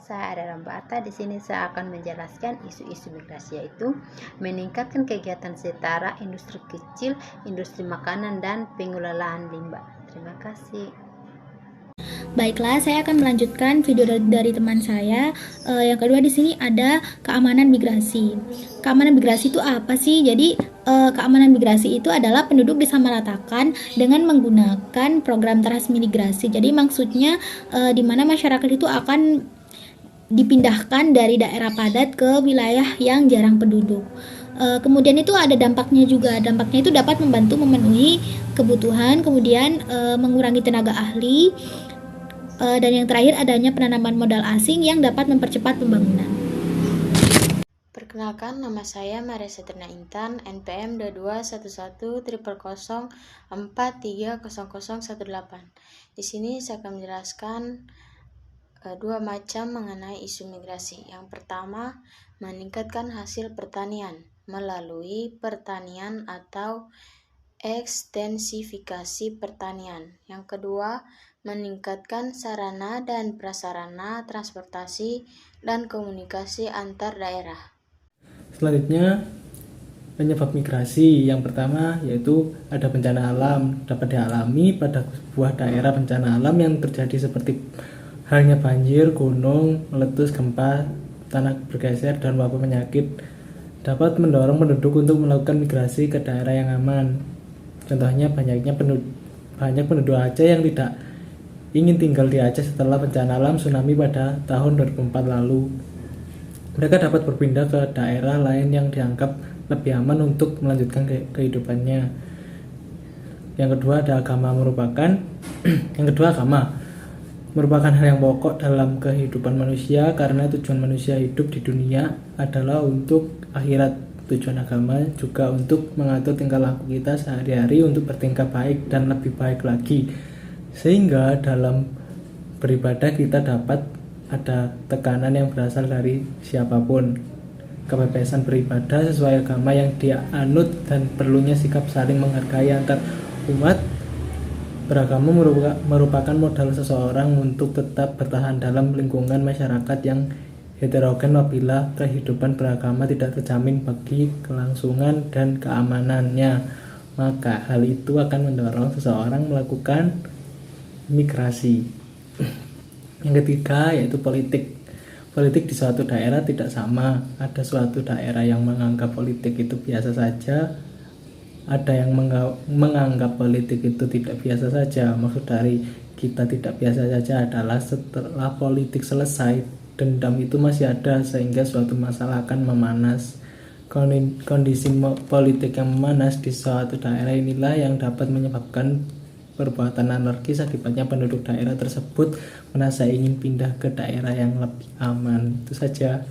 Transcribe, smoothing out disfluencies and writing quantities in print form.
Saya adalah Mbak Ata. Di sini saya akan menjelaskan isu-isu migrasi, yaitu meningkatkan kegiatan setara, industri kecil, industri makanan, dan pengelolaan limbah. Terima kasih. Baiklah, saya akan melanjutkan video dari teman saya. Yang kedua di sini ada keamanan migrasi. Keamanan migrasi itu apa sih? Jadi keamanan migrasi itu adalah penduduk disamaratakan dengan menggunakan program transmigrasi. Jadi maksudnya di mana masyarakat itu akan dipindahkan dari daerah padat ke wilayah yang jarang penduduk. Kemudian itu ada dampaknya juga. Dampaknya itu dapat membantu memenuhi kebutuhan, kemudian mengurangi tenaga ahli, dan yang terakhir adanya penanaman modal asing yang dapat mempercepat pembangunan. Perkenalkan, nama saya Maria Satrina Intan, NPM 22110004300018. Di sini saya akan menjelaskan dua macam mengenai isu migrasi. Yang pertama, meningkatkan hasil pertanian melalui pertanian atau ekstensifikasi pertanian. Yang kedua, meningkatkan sarana dan prasarana transportasi dan komunikasi antar daerah. Selanjutnya, penyebab migrasi yang pertama yaitu ada bencana alam dapat dialami pada sebuah daerah bencana alam yang terjadi seperti halnya banjir, gunung, meletus, gempa, tanah bergeser, dan wabah penyakit dapat mendorong penduduk untuk melakukan migrasi ke daerah yang aman. Contohnya banyak penduduk Aceh yang tidak ingin tinggal di Aceh setelah bencana alam tsunami pada tahun 2004 lalu. Mereka dapat berpindah ke daerah lain yang dianggap lebih aman untuk melanjutkan kehidupannya. Yang kedua ada agama merupakan hal yang pokok dalam kehidupan manusia karena tujuan manusia hidup di dunia adalah untuk akhirat. Tujuan agama juga untuk mengatur tingkah laku kita sehari-hari untuk bertingkah baik dan lebih baik lagi. Sehingga dalam beribadah kita dapat ada tekanan yang berasal dari siapapun. Kebebasan beribadah sesuai agama yang dia anut dan perlunya sikap saling menghargai antar umat beragama merupakan modal seseorang untuk tetap bertahan dalam lingkungan masyarakat yang heterogen apabila kehidupan beragama tidak terjamin bagi kelangsungan dan keamanannya. Maka hal itu akan mendorong seseorang melakukan migrasi. Yang ketiga yaitu politik. Politik di suatu daerah tidak sama. Ada suatu daerah yang menganggap politik itu biasa saja, ada yang menganggap politik itu tidak biasa saja. Maksud dari kita tidak biasa saja adalah setelah politik selesai, dendam itu masih ada sehingga suatu masalah akan memanas. Kondisi politik yang memanas di suatu daerah inilah yang dapat menyebabkan perbuatan anarkis. Akibatnya penduduk daerah tersebut merasa ingin pindah ke daerah yang lebih aman. Itu saja.